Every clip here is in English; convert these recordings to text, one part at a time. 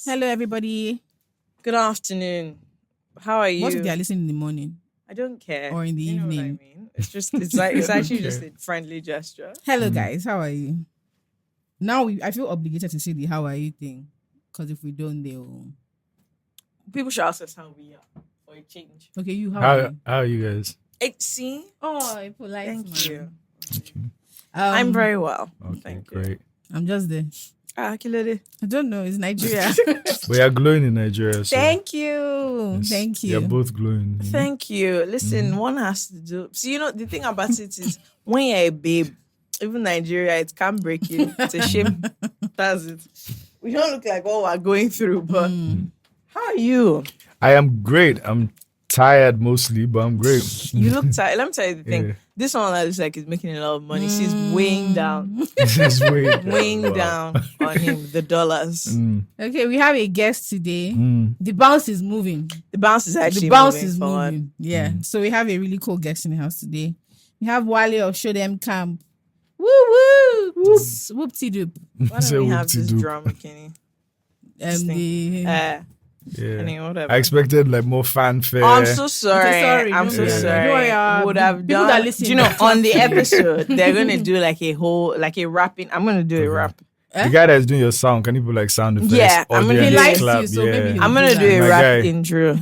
Hello, everybody. Good afternoon. How are you? What if they are listening in the morning I don't care. or in the You know evening? what I mean? It's actually just a friendly gesture. Hello, guys. How are you? Now I feel obligated to say the how are you thing, because if we don't, they will. People should ask us how we are for a change. Okay, you how are you? How are you guys? See? Oh, a polite Thank man. you. Okay, I'm very well. okay, Thank you. great. I'm just there. Akilede. I don't know. It's Nigeria. We are glowing in Nigeria. So Thank you. yes, Thank We are you. both glowing. Thank you. Listen, one has to do. See, the thing about it is when you're a babe, even Nigeria, it can break you. It's a shame. That's it. We don't look like what we're going through, but how are you? I am great. I'm tired mostly, but I'm great. You look tired. Let me tell you the thing. Yeah. This one that looks like he's making a lot of money. She's weighing down. This is Weighing down on him the dollars. Okay, we have a guest today. Mm. The bounce is moving. The bounce is actually The bounce moving is forward. moving. Yeah. So we have a really cool guest in the house today. We have Wale of Show Dem Camp. Woo woo. Whoopty doop. Why don't we have this drum, Kenny? Yeah. Kenny, whatever. I expected like more fanfare. Oh, I'm so sorry. Okay, sorry. I'm so Don't worry. sorry. Don't worry, Would have people done. that listen Do you know better. on the episode they're gonna do like a rapping. I'm gonna do a rap. The guy that's doing your sound, can you put like sound effects? Yeah, I'm gonna audience, He likes clap? you, so maybe he'll I'm gonna do do a My rap guy. intro.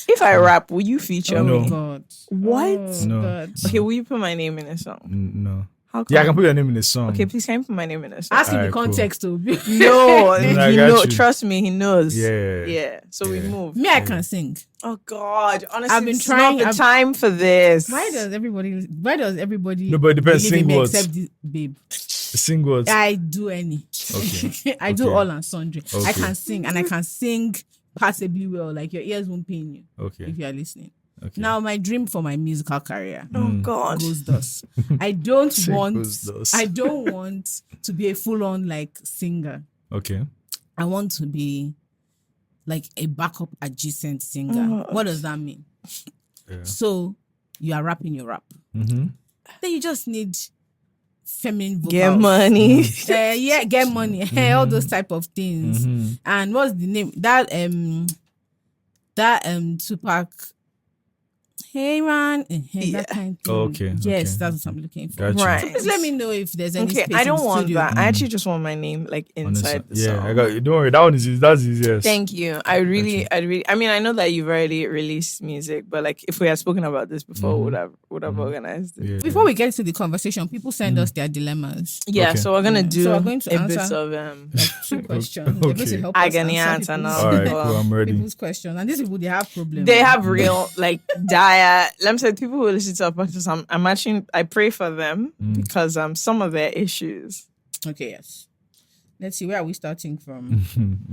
If I rap, will you feature Oh No. my me? God. What? Oh, No. God. Okay, will you put my name in a song? No. How come? Yeah, I can put your name in the song. Okay, please can you put my name in a song? Ask him the Alright, cool. context to be. No, I he got know. you. Trust me, he knows. Yeah. Yeah. So we Yeah. move. Me, I can sing. Oh God, honestly, I've been it's trying- not the time for this. Why does everybody No, but it depends. believe in Sing me what? except this babe? Sing what? I do any. Okay. I do Okay. all and sundry. I Okay. can sing and I can sing passably well. Like your ears won't pain you Okay. if you are listening. Okay. Now, my dream for my musical career Oh God. goes thus. I don't Say want. goes thus. I don't want to be a full-on like singer. Okay. I want to be like a backup adjacent singer. Oh. What does that mean? Yeah. So you are rapping your rap. Mm-hmm. Then you just need feminine vocals. Get money. Yeah, get money. All those type of things. Mm-hmm. And what's the name? That Tupac. Hey man, Yeah. that kind of thing. Okay, Yes, okay, that's what I'm looking for. Gotcha. Right. So please let me know if there's any Okay, space I in don't the want studio. that. I actually just want my name like inside the Yeah, song. I got. Don't worry, that one is that's easiest. Thank you. I mean, I know that you've already released music, but like if we had spoken about this before, would have organized it. Yeah. Before we get to the conversation, people send us their dilemmas. Yeah, Okay. so we're gonna do So we're going to a bit answer- of Like 2 questions. They're going to help us agony answer answer people's- now. All right, cool. I'm ready. people's questions. And these people, they have problems. They have real like dire. Let me say, people who listen to our podcast, I'm actually I pray for them because some of their issues. Okay, yes. Let's see, where are we starting from?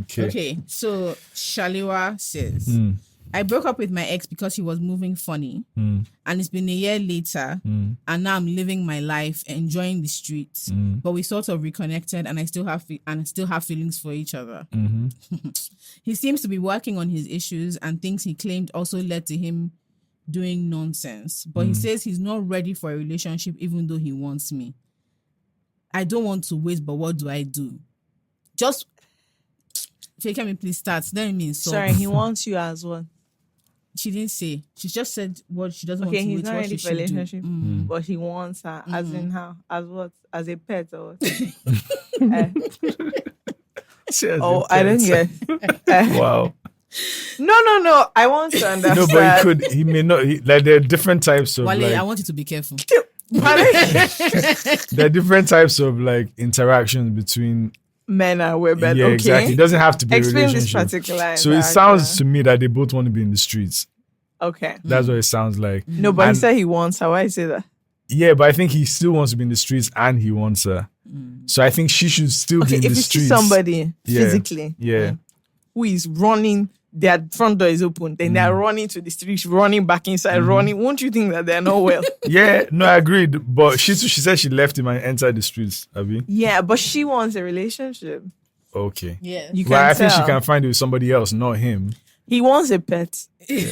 Okay. Okay, so Shaliwa says, Mm. I broke up with my ex because he was moving funny, Mm. and it's been a year later, Mm. and now I'm living my life, enjoying the streets. But we sort of reconnected, and I still have feelings for each other. Mm-hmm. He seems to be working on his issues, and things he claimed also led to him doing nonsense. But he says he's not ready for a relationship, even though he wants me. I don't want to wait, but what do I do? Just, can we please start? Then means so. Sorry, he wants you as well. She didn't say. She just said what she doesn't Okay, want to he's wait. not What ready she for a should do. relationship, but he wants her. As in how? As what? As a pet or what? Oh, I don't get. Wow. No. I want to understand. No, but he could. He may not. Like there are different types of Wale, like. I want you to be careful. There are different types of like interactions between. Men and women. Yeah, Okay. exactly. It doesn't have to be Explain a this relationship. particular. So it sounds to me that they both want to be in the streets. Okay. That's what it sounds like. No, but he And- said he wants her. Why you say that? Yeah, but I think he still wants to be in the streets and he wants her. So I think she should still Okay, be in if the you see streets. somebody Yeah. physically Yeah. who is running, their front door is open, then they're running to the streets, running back inside, running. Won't you think that they're not well? Yeah, no, I agreed. But she said she left him and entered the streets, Abby. Yeah, but she wants a relationship. Okay. Yeah. You Well, can I think she tell. can find it with somebody else, not him. He wants a pet. Yeah.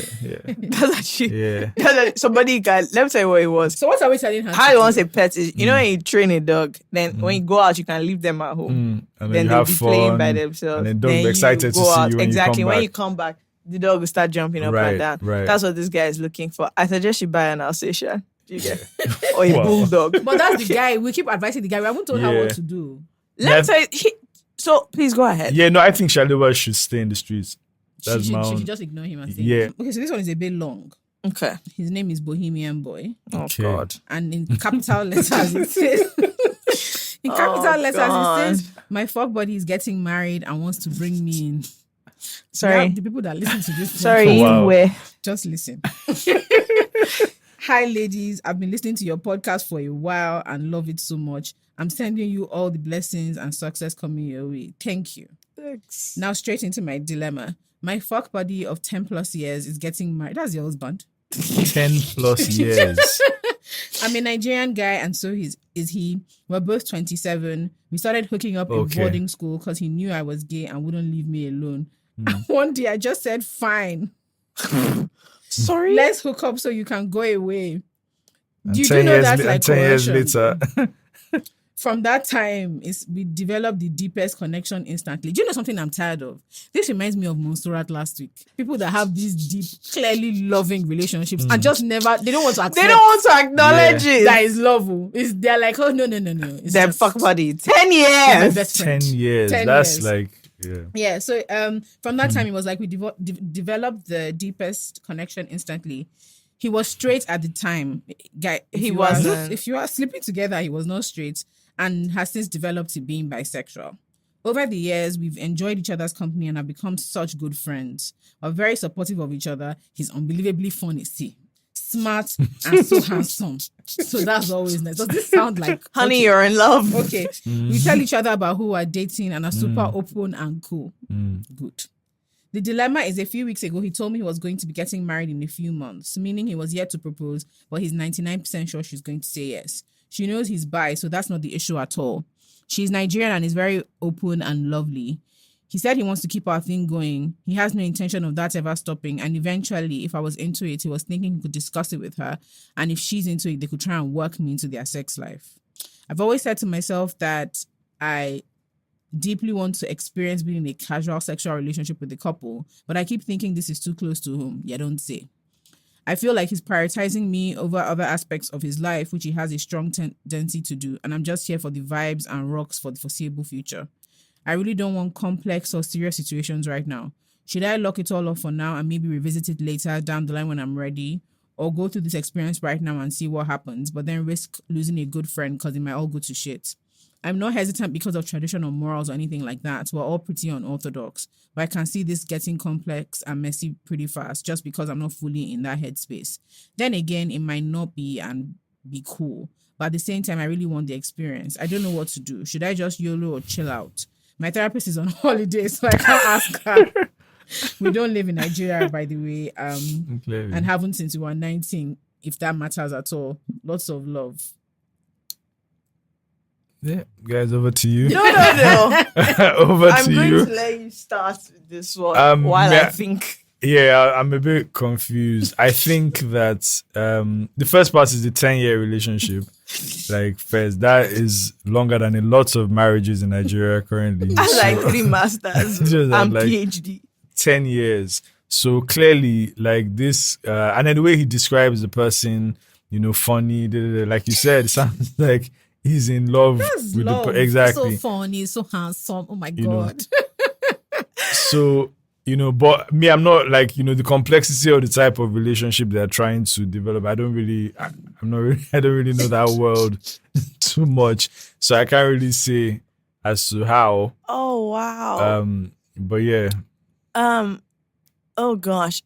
That's actually Yeah. somebody can. Let me tell you what it was. So what are we telling her? How to he do? wants a pet is, you know, when you train a dog, then when you go out, you can leave them at home. And Then you they'll have be fun, playing by themselves. and then dog be excited you to go see out. you when exactly. you come When back. you come back, the dog will start jumping up and down. Right. That's what this guy is looking for. I suggest you buy an Alsatian. Do you get? Or a Wow. bulldog. But that's the guy. We keep advising the guy. We haven't told her Yeah. what to do. Let's say so please go ahead. Yeah, no, I think Shaliwa should stay in the streets. That's She my should own. just ignore him and say, Yeah. Okay, so this one is a bit long. Okay. His name is Bohemian Boy. Oh Okay. God. And in capital letters, it says, in capital letters, God. it says, my fuck buddy is getting married and wants to bring me in. Sorry. Now, the people that listen to this, Sorry, Wow. where? just listen. Hi, ladies. I've been listening to your podcast for a while and love it so much. I'm sending you all the blessings and success coming your way. Thank you. Thanks. Now, straight into my dilemma. My fuck buddy of 10 plus years is getting married. That's your husband. 10+ years. I'm a Nigerian guy, and so is he. We're both 27. We started hooking up in Okay. boarding school because he knew I was gay and wouldn't leave me alone. And one day I just said, fine, Sorry. let's hook up so you can go away. And Do you 10 know years, that's la- like 10 years coercion? later. From that time, we developed the deepest connection instantly. Do you know something I'm tired of? This reminds me of Montserrat last week. People that have these deep, clearly loving relationships and just never, they don't want to accept They don't want to acknowledge it. that is love. They're like, oh, no. It's Their just- fuck buddy. 10 my years. best 10 friend. years. 10 That's years. like, yeah. Yeah, so from that time, it was like we developed the deepest connection instantly. He was straight at the time. Guy, He wasn't. If you are sleeping together, he was not straight and has since developed to being bisexual. Over the years, we've enjoyed each other's company and have become such good friends. We're very supportive of each other. He's unbelievably funny, smart, and so handsome. So that's always nice. Does this sound like... Honey, okay, you're in love. okay. We tell each other about who we're dating and are super open and cool. Good. The dilemma is a few weeks ago, he told me he was going to be getting married in a few months, meaning he was yet to propose, but he's 99% sure she's going to say yes. She knows he's bi, so that's not the issue at all. She's Nigerian and is very open and lovely. He said he wants to keep our thing going. He has no intention of that ever stopping. And eventually, if I was into it, he was thinking he could discuss it with her. And if she's into it, they could try and work me into their sex life. I've always said to myself that I deeply want to experience being in a casual sexual relationship with a couple, but I keep thinking this is too close to home. Yeah, don't say. I feel like he's prioritizing me over other aspects of his life, which he has a strong tendency to do, and I'm just here for the vibes and rocks for the foreseeable future. I really don't want complex or serious situations right now. Should I lock it all off for now and maybe revisit it later down the line when I'm ready, or go through this experience right now and see what happens, but then risk losing a good friend because it might all go to shit? I'm not hesitant because of tradition or morals or anything like that. We're all pretty unorthodox. But I can see this getting complex and messy pretty fast just because I'm not fully in that headspace. Then again, it might not be and be cool. But at the same time, I really want the experience. I don't know what to do. Should I just YOLO or chill out? My therapist is on holiday, so I can't ask her. We don't live in Nigeria, by the way, Clearly. and haven't since we were 19, if that matters at all. Lots of love. Yeah, guys, over to you. No. Over I'm to going you. to let you start with this one while yeah. I think. Yeah, I'm a bit confused. I think that the first part is the 10-year relationship. Like, first, that is longer than a lot of marriages in Nigeria currently. I like 3 masters Just and like- PhD. 10 years. So clearly, like this, and then the way he describes the person, funny, like you said, it sounds like he's in love That's with love. exactly. So funny, so handsome. Oh my know. God. So, but me, I'm not like, the complexity of the type of relationship they're trying to develop. I don't really know that world too much. So I can't really say as to how. Oh, wow. But yeah. Oh gosh.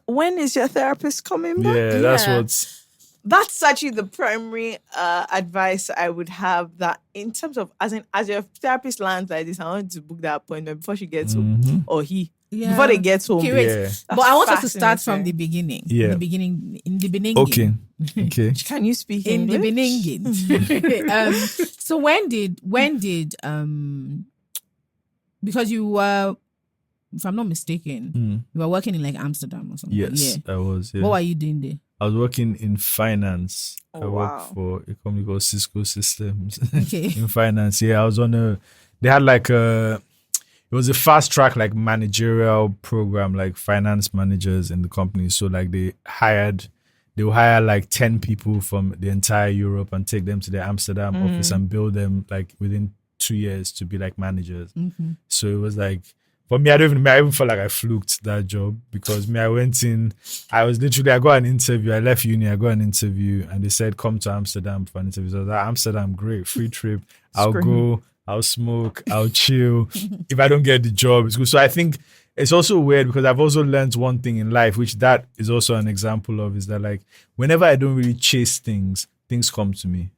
When is your therapist coming back? Yeah, that's Yeah. That's actually the primary advice I would have, that in terms of as your therapist lands like this, I want to book that appointment before she gets home, or he before they get home. Okay, wait. Yeah. But I want us to start fascinating. from the beginning. Yeah. In the beginning. Okay. Can you speak In the English? beginning. So when did because you were if I'm not mistaken, you were working in like Amsterdam or something. Yes, I was. Yeah. What were you doing there? I was working in finance. Oh, I worked for a company called Cisco Systems. Okay. In finance. Yeah, I was on they had like it was a fast track like managerial program, like finance managers in the company. So like they will hire like 10 people from the entire Europe and take them to the Amsterdam office and build them like within 2 years to be like managers. So it was like, for me, I even felt like I fluked that job because I went in, I got an interview, I left uni, I got an interview and they said, come to Amsterdam for an interview. So I was like, Amsterdam, great, free trip. I'll go, I'll smoke, I'll chill. If I don't get the job, it's good. So I think it's also weird because I've also learned one thing in life, which that is also an example of, is that like, whenever I don't really chase things come to me.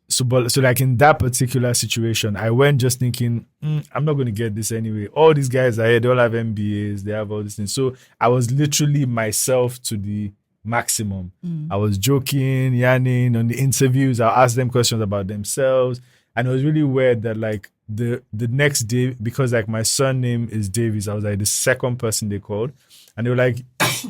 So like in that particular situation, I went just thinking, I'm not going to get this anyway. All these guys are here, they all have MBAs, they have all these things. So I was literally myself to the maximum. I was joking, yarning on the interviews. I'll ask them questions about themselves. And it was really weird that like the next day, because like my surname is Davies, I was like the second person they called. And they were like,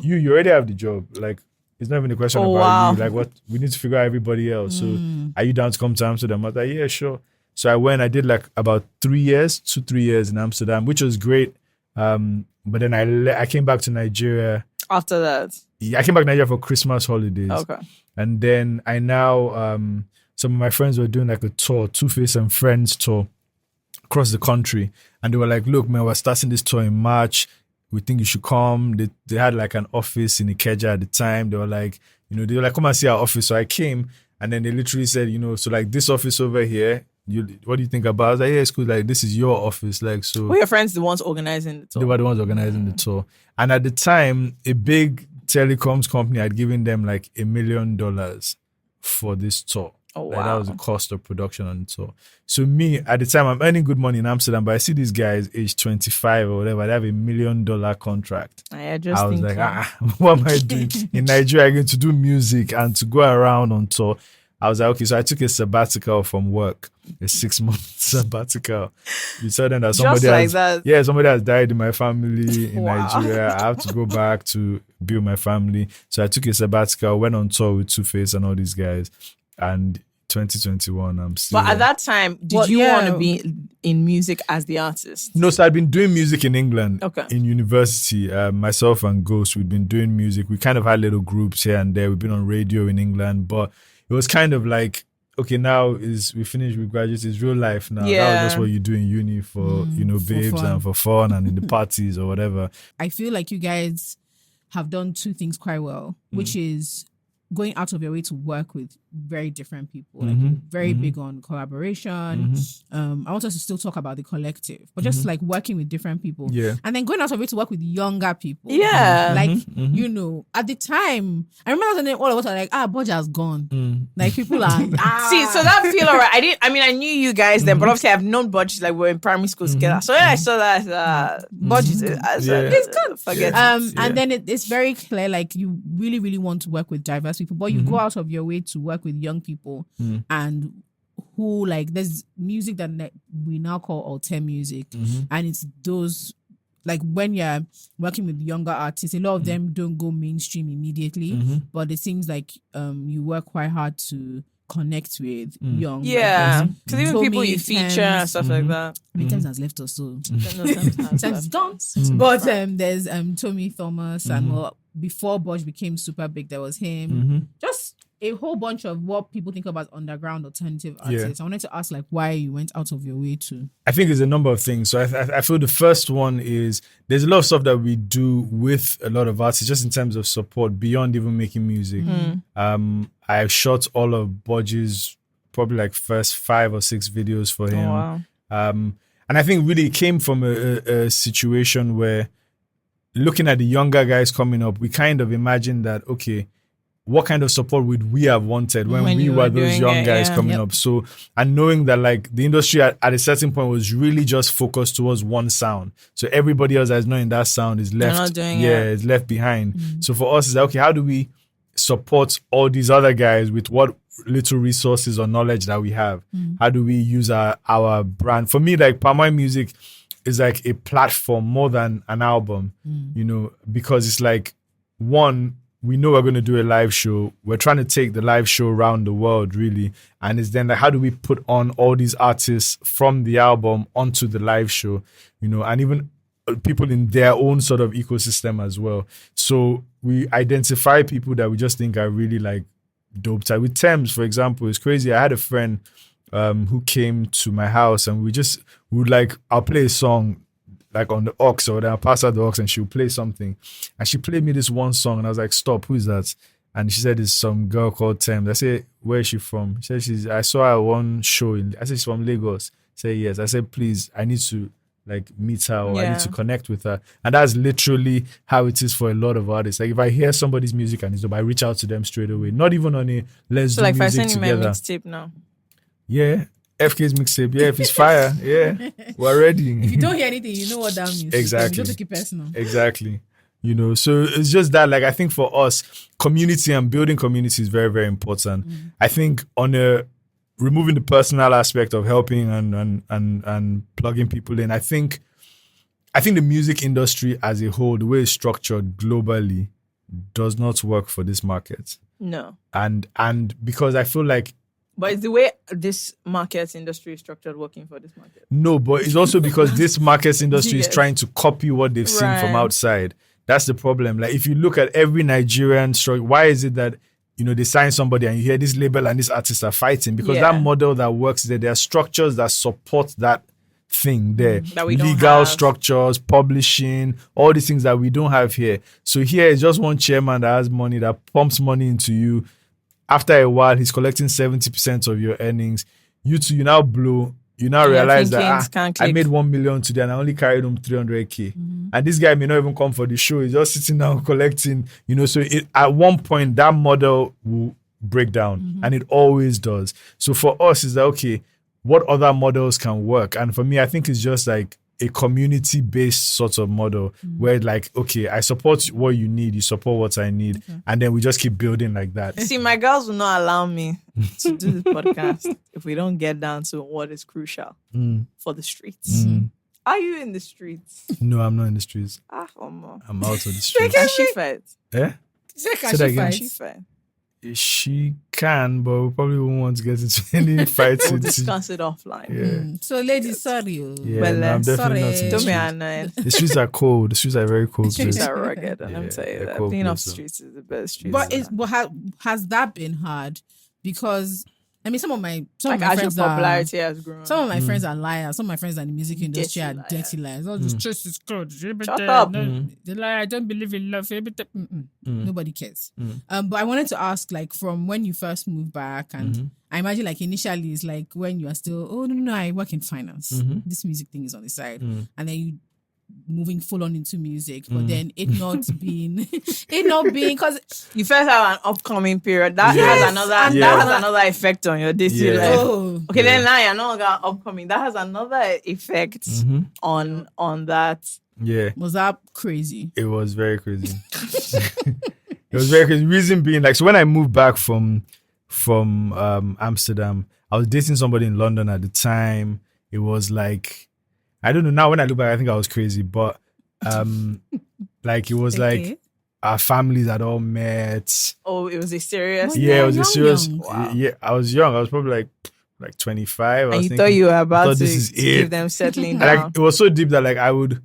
you already have the job. Like, it's not even a question about you. Like, what we need to figure out everybody else. So, are you down to come to Amsterdam? I was like, yeah, sure. So I went. I did like about 3 years in Amsterdam, which was great. But then I came back to Nigeria. After that, I came back to Nigeria for Christmas holidays. Okay. And then I now some of my friends were doing like a tour, Two-Face and Friends tour across the country, and they were like, "Look, man, we're starting this tour in March. We think you should come." They had like an office in Ikeja at the time. They were like, come and see our office. So I came, and then they literally said, so like this office over here, what do you think about it? I was like, yeah, it's cool. Like, this is your office. Like, so. Were your friends the ones organizing the tour? They were the ones organizing the tour. And at the time, a big telecoms company had given them like $1 million for this tour. Oh, wow. Like, that was the cost of production on the tour. So me, at the time, I'm earning good money in Amsterdam, but I see these guys age 25 or whatever, they have $1 million contract. I was like, what am I doing in Nigeria? I'm going to do music and to go around on tour. I was like, okay, so I took a sabbatical from work, a 6-month sabbatical. You tell them that somebody somebody has died in my family in Nigeria. I have to go back to be with my family. So I took a sabbatical, went on tour with Two-Face and all these guys. And 2021, I'm still. But at that time, did you want to be in music as the artist? No, so I'd been doing music in England. Okay. In university, myself and Ghost, we'd been doing music. We kind of had little groups here and there. We've been on radio in England, but it was kind of like, okay, now we finished, we graduated, it's real life now. Yeah. That was just what you do in uni for, babes and for fun and in the parties or whatever. I feel like you guys have done two things quite well, which is going out of your way to work with very different people, like very big on collaboration. I want us to still talk about the collective, but just like working with different people. Yeah. And then going out of it to work with younger people. Yeah. Like, at the time, I remember all of us are like, Boja's gone. Like people are, See, so that feel alright. I knew you guys then, but obviously I've known Budge, like we're in primary school together. So when I saw that, Budge, it's good. Forget it. And then it's very clear, like you really, really want to work with diverse people, but you go out of your way to work with young people and who, like, there's music that we now call alter music, and it's those, like, when you're working with younger artists, a lot of them don't go mainstream immediately, but it seems like you work quite hard to connect with young. Yeah, because even people you feature and stuff like that. I mean, Thames has left us, so Thames is gone. But there's Tommy Thomas, and before Bosch became super big, there was him. Just a whole bunch of what people think about underground alternative artists. I wanted to ask, like, why you went out of your way to. I think there's a number of things. So I feel the first one is there's a lot of stuff that we do with a lot of artists, just in terms of support beyond even making music. I shot all of Bodge's probably like first 5 or 6 videos for him. Oh, wow. And I think really it came from a situation where, looking at the younger guys coming up, we kind of imagined that, okay, what kind of support would we have wanted when we were those young guys coming up? So, and knowing that like the industry at a certain point was really just focused towards one sound. So everybody else that's not in that sound is left. Is left behind. So for us, it's like, okay, how do we support all these other guys with what little resources or knowledge that we have? How do we use our brand? For me, like Palm Wine Music is like a platform more than an album, you know, because it's like, one, we know we're going to do a live show. We're trying to take the live show around the world, really. And it's then like, how do we put on all these artists from the album onto the live show, you know, and even people in their own sort of ecosystem as well. So we identify people that we just think are really like dope type. With Thames, for example, it's crazy. I had a friend who came to my house, and we would like, I'll play a song like on the aux, or then I'll pass her the aux and she'll play something. And she played me this one song and I was like, stop, who is that? And she said, it's some girl called Thames. I said, where is she from? She said, I saw her one show. I said, she's from Lagos. I said, yes. I said, please, I need to like meet her, or I need to connect with her. And that's literally how it is for a lot of artists. Like if I hear somebody's music and it's dope, I reach out to them straight away. Not even on a let's do like music if I send you my together. mixtape now. Yeah. FK's mixtape. Yeah, if it's fire, yeah, we're ready. If you don't hear anything, you know what that means. Exactly. You don't take it personal. Exactly. You know, so it's just that, like, I think for us, community and building community is very, very important. I think removing the personal aspect of helping and plugging people in, I think the music industry as a whole, the way it's structured globally, does not work for this market. No. And because I feel like, but it's the way this market industry is structured working for this market. no, but it's also because this market industry is Yes. trying to copy what they've seen from Right. outside. That's the problem. Like if you look at every Nigerian story, why is it that, you know, they sign somebody and you hear this label and this artist are fighting? Because that model that works there are structures that support that thing there. That we don't Legal have. structures, publishing, all these things that we don't have here. So here is just one chairman that has money, that pumps money into you. After a while, he's collecting 70% of your earnings. You now blow. You now And you're realize thinking, that can't I click. made 1 million today and I only carried home 300K. And this guy may not even come for the show. He's just sitting down collecting, you know. So at one point, that model will break down, and it always does. So for us, it's like, okay, what other models can work? And for me, I think it's just like a community-based sort of model where like, okay, I support what you need, you support what I need, and then we just keep building like that. See, my girls will not allow me to do this podcast if we don't get down to what is crucial for the streets. Are you in the streets? No, I'm not in the streets. Omo. I'm out of the streets. Can she fight? Eh? Say, can Say that she again. fight? She fight. She can, but we probably won't want to get into any We'll fighting. discuss it offline. Yeah. So, ladies, sorry. Oh. Yeah, Well, no, I'm definitely sorry. not in the Don't be streets. annoyed. The streets are cold. The streets are very cold. Streets place. are rugged, and Yeah, I'm telling you they're that cold being off place, streets is the best streets. But has that been hard? Because I mean, some of my as your friends popularity has grown. some of my friends are liars. Some of my friends are in the music industry Dirty are dirty liars. All this truth is good. Shut up. They lie. I don't believe in love. Nobody cares. But I wanted to ask, like, from when you first moved back, and I imagine, like, initially it's like when you are still, oh no, I work in finance. This music thing is on the side, and then you moving full on into music, but then it not being because you first have an upcoming period that Yes. has another And that Yeah. has another effect on your day-to-day Yeah. life. oh Okay, then now you're no longer upcoming. That has another effect on that. Yeah, was that crazy? it was very crazy. It was very crazy. Reason being, like, so when I moved back from Amsterdam, I was dating somebody in London at the time. It was like, I don't know, now when I look back, I think I was crazy, but like it was Okay. like our families had all met. Oh, it was a serious. Oh, Yeah, it was a young, serious. young. Wow. Yeah, I was young. I was probably like 25. I was And you thinking, thought you were I about thought to this is give it. them settling And, down. like, it was so deep that like I would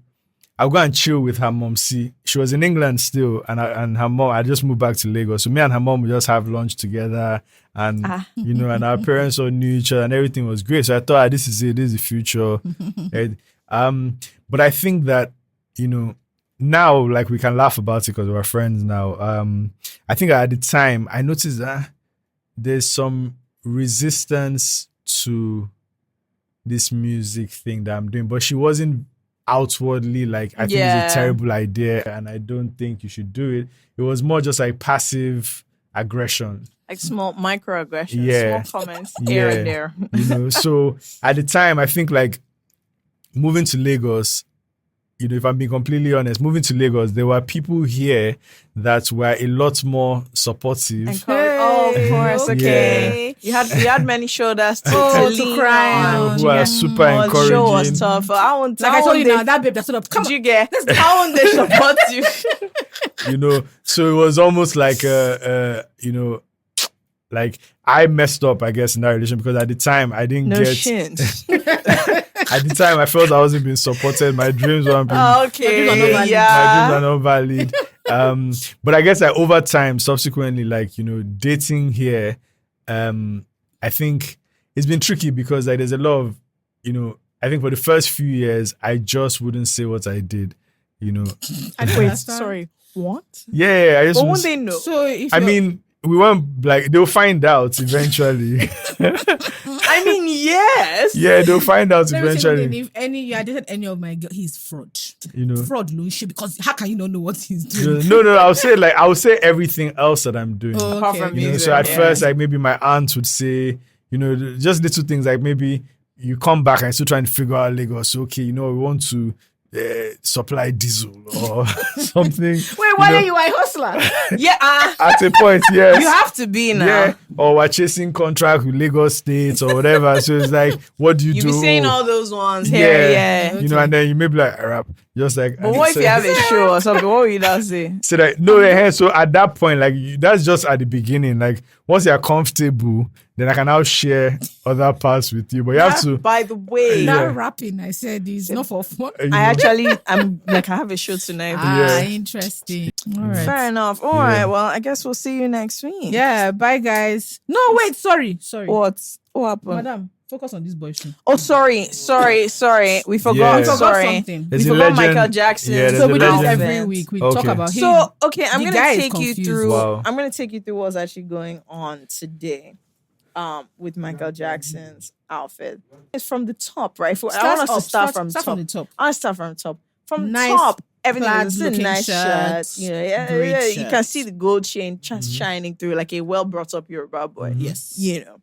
go and chill with her mom. See, she was in England still, and her mom. I just moved back to Lagos, so me and her mom would just have lunch together, and you know, and our parents all knew each other, and everything was great. So I thought, this is it. This is the future. But I think that, you know, now, like, we can laugh about it because we're friends now. I think at the time I noticed that there's some resistance to this music thing that I'm doing, but she wasn't outwardly like, I think Yeah. it's a terrible idea and I don't think you should do it. It was more just like passive aggression. Like small microaggressions, Yeah. small comments here and there. You know, so at the time, I think like moving to Lagos, you know, if I'm being completely honest, moving to Lagos, there were people here that were a lot more supportive. Oh, Oh, of course. Okay. You had many shoulders to lean cry on. on. Who are super Oh, the show was encouraging. tough. Like I told you now, that babe that stood up. Come Did on. you get? How won't they support you? You know, so it was almost like you know, like I messed up, I guess, in that relation because at the time I didn't No get. shit. At the time, I felt I wasn't being supported. My dreams weren't being. Okay. My dreams are not valid. My dreams Yeah. are not valid. But I guess like over time, subsequently, like you know, dating here, I think it's been tricky because like there's a lot of, you know, I think for the first few years, I just wouldn't say what I did, you know. Wait, sorry. What? Yeah, I just. But wouldn't won't they know? So if I you're- mean, we weren't like they'll find out eventually. I mean, yes. Yeah, they'll find out let me say something. eventually. If you dated any of my girls, he's fraud. You know. Fraud, Lucia, because how can you not know what he's doing? No, I'll say everything else that I'm doing. Oh, Apart okay. from You know, music. so at yeah. first, like maybe my aunt would say, you know, just little things like maybe you come back and still trying to figure out Lagos. Okay, you know, we want to supply diesel or something. Wait, why are you a hustler? Yeah. At a point, yes. You have to be now. Yeah, or we're chasing contract with Lagos State or whatever. So it's like, what do you You do? be saying all those ones yeah, here, yeah. You know, and then you may be like, rap, just like. But what if you have a show or something? What will you now say? So like so at that point, like that's just at the beginning. Like once you're comfortable, then I can now share other parts with you. But you have to. By the way, Yeah. That rapping, I said, is not for fun. you know, I'm like, I have a show tonight. Ah, Yeah. interesting. All right. Fair enough. All right. Well, I guess we'll see you next week. Yeah, bye guys. No, wait, sorry. What happened? Madam, focus on this boy show. Oh, sorry. We forgot. Yeah. We forgot Sorry. something. There's We a forgot legend- Michael Jackson. Yeah, there's So a we do this legend. every week. We Okay. talk about him. So okay, I'm The gonna guy is take you confused. through. Wow. I'm gonna take you through what's actually going on today, with Michael Jackson's outfit. It's from the top, right? I want us to start from top. from the top. I'll start from top. From Nice top, everything plaid is a looking nice shirt. shirt, You know, yeah, great yeah. You can shirt. see the gold chain just shining through like a well brought up Yoruba boy. Yes. You know,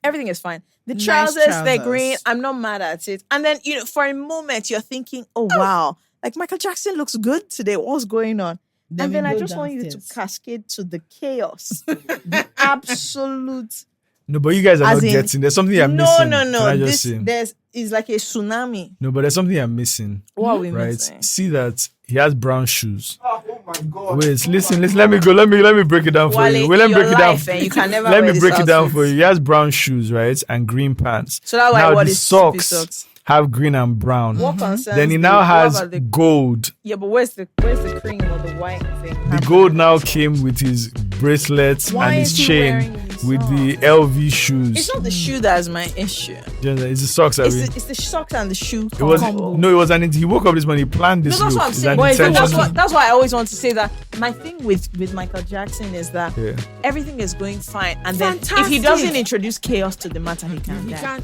everything is fine. The Nice trousers, they're trousers. green. I'm not mad at it. And then, you know, for a moment, you're thinking, oh, wow, like Michael Jackson looks good today. What's going on? And then I just want you to cascade to the chaos. The absolute. No, but you guys are As not in- getting. There's something you're No, missing. no, Can no. I just say? This is like a tsunami. No, but there's something you're missing. What are we Right? missing? See that he has brown shoes. Oh my god. Wait, listen. Let me go. Let me break it down for Wale, you. Wait, let me in break your it down. life, you can never Let wear me this break it down outfit. for you. He has brown shoes, right? And green pants. So that's why now what the is stupid socks have green and brown. What concerns Then he the- now what has about the- gold. Yeah, but where's the cream or the white thing? The gold now came with his bracelets Why and his is he chain wearing these with the socks? LV shoes. It's not the shoe that's my issue. It's the socks. I mean. It's the socks and the shoe It was combo. no, it was an. He woke up this morning. He planned this No, that's look. what I'm It's saying. an But intentional- that's why I always want to say that my thing with Michael Jackson is that Yeah. everything is going fine, and then if he Fantastic. doesn't introduce chaos to the matter, he can You die. can't.